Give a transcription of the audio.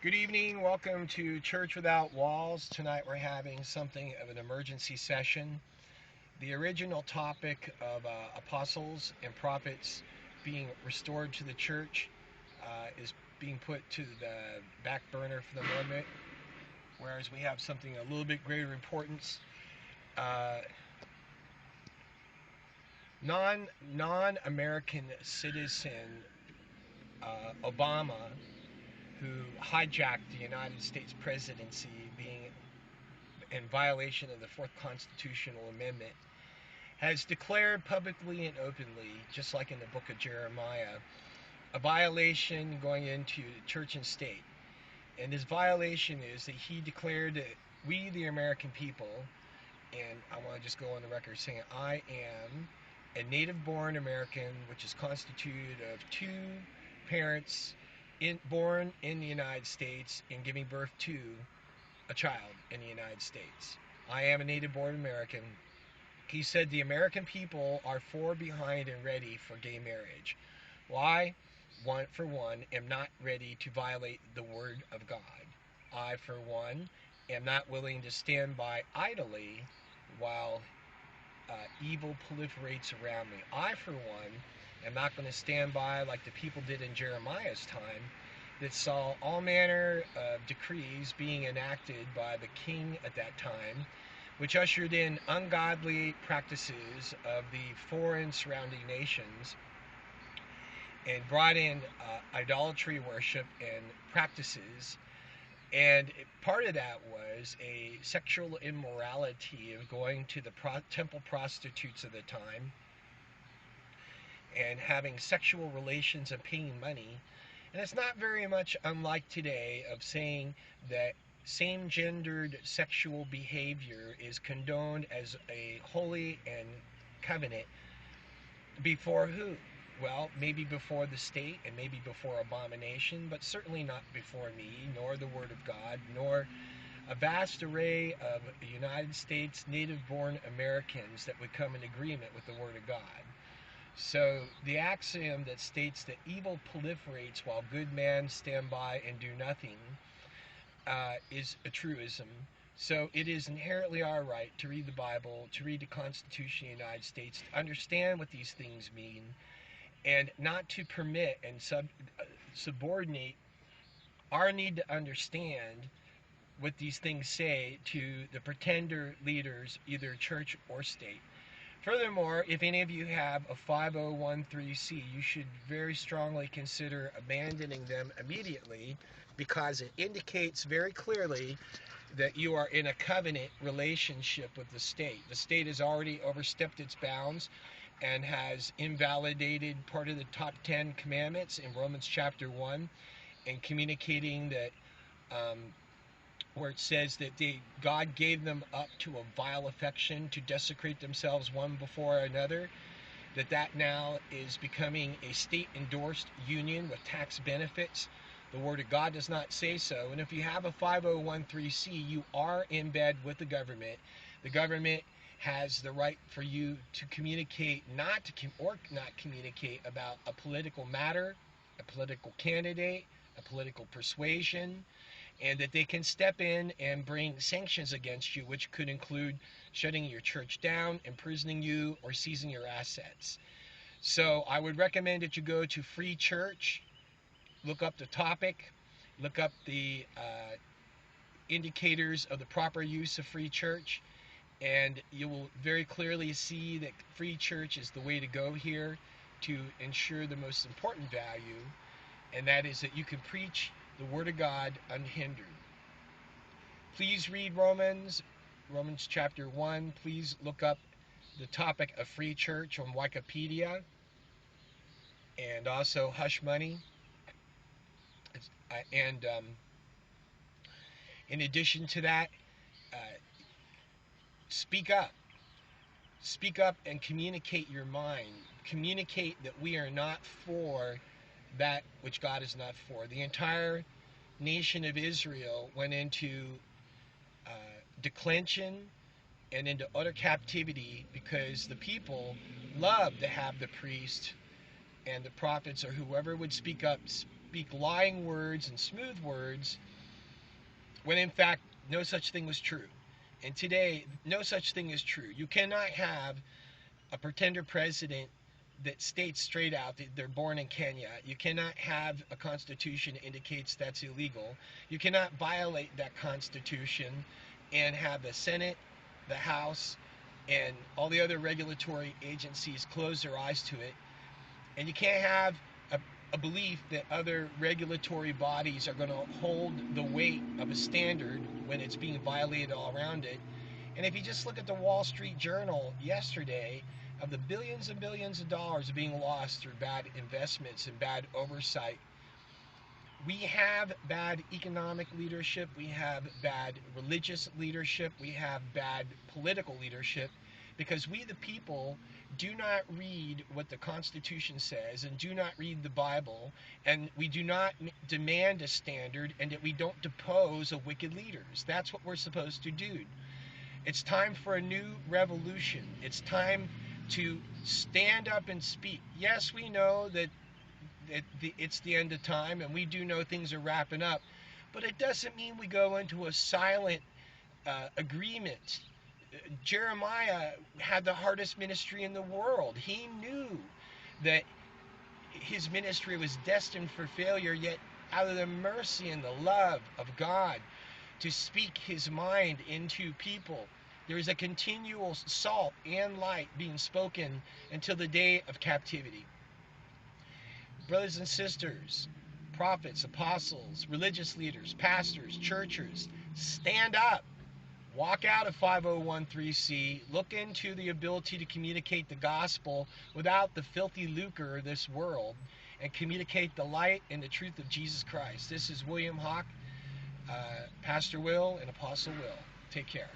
Good evening. Welcome to Church Without Walls. Tonight we're having something of an emergency session. The original topic of apostles and prophets being restored to the church is being put to the back burner for the moment, whereas we have something a little bit greater importance. Uh, non-American citizen Obama, who hijacked the United States presidency, being in violation of the Fourth Constitutional Amendment, has declared publicly and openly, just like in the book of Jeremiah, a violation going into church and state. And this violation is that he declared that we, the American people, and I want to just go on the record saying I am a native-born American, which is constituted of two parents born in the United States and giving birth to a child in the United States. I am a native-born American. He said the American people are for, behind, and ready for gay marriage. Why? For one, am not ready to violate the word of God. I, for one, am not willing to stand by idly while evil proliferates around me. I, for one, am not going to stand by like the people did in Jeremiah's time that saw all manner of decrees being enacted by the king at that time, which ushered in ungodly practices of the foreign surrounding nations and brought in idolatry worship and practices. And part of that was a sexual immorality of going to the temple prostitutes of the time and having sexual relations and paying money. And it's not very much unlike today of saying that same-gendered sexual behavior is condoned as a holy and covenant before who? Well, maybe before the state and maybe before abomination, but certainly not before me, nor the Word of God, nor a vast array of United States native-born Americans that would come in agreement with the Word of God. So the axiom that states that evil proliferates while good men stand by and do nothing is a truism. So it is inherently our right to read the Bible, to read the Constitution of the United States, to understand what these things mean, and not to permit and subordinate our need to understand what these things say to the pretender leaders, either church or state. Furthermore, if any of you have a 5013C, you should very strongly consider abandoning them immediately, because it indicates very clearly that you are in a covenant relationship with the state. The state has already overstepped its bounds and has invalidated part of the top 10 commandments in Romans chapter 1, and communicating that where it says that God gave them up to a vile affection to desecrate themselves one before another, that now is becoming a state-endorsed union with tax benefits. The Word of God does not say so. And if you have a 5013C, you are in bed with the government. The government has the right for you to communicate, not communicate about a political matter, a political candidate, a political persuasion, and that they can step in and bring sanctions against you, which could include shutting your church down, imprisoning you, or seizing your assets. So I would recommend that you go to Free Church, look up the topic, look up the indicators of the proper use of Free Church, and you will very clearly see that Free Church is the way to go here to ensure the most important value, and that is that you can preach the Word of God unhindered. Please read Romans chapter 1. Please look up the topic of Free Church on Wikipedia, and also Hush Money. And in addition to that, speak up. Speak up and communicate your mind. Communicate that we are not for that which God is not for. The entire nation of Israel went into declension and into utter captivity because the people loved to have the priest and the prophets or whoever would speak speak lying words and smooth words when in fact no such thing was true. And today, no such thing is true. You cannot have a pretender president that states straight out that they're born in Kenya. You cannot have a constitution that indicates that's illegal. You cannot violate that constitution and have the Senate, the House, and all the other regulatory agencies close their eyes to it. And you can't have a belief that other regulatory bodies are going to hold the weight of a standard when it's being violated all around it. And if you just look at the Wall Street Journal yesterday, of the billions and billions of dollars being lost through bad investments and bad oversight, we have bad economic leadership, we have bad religious leadership, we have bad political leadership, because we the people do not read what the Constitution says and do not read the Bible, and we do not demand a standard, and that we don't depose of wicked leaders. That's what we're supposed to do. It's time for a new revolution. It's time to stand up and speak. Yes, we know that it's the end of time, and we do know things are wrapping up, but it doesn't mean we go into a silent agreement. Jeremiah had the hardest ministry in the world. He knew that his ministry was destined for failure, yet out of the mercy and the love of God to speak his mind into people, there is a continual salt and light being spoken until the day of captivity. Brothers and sisters, prophets, apostles, religious leaders, pastors, churchers, stand up. Walk out of 5013C. Look into the ability to communicate the gospel without the filthy lucre of this world, and communicate the light and the truth of Jesus Christ. This is William Hawk, Pastor Will, and Apostle Will. Take care.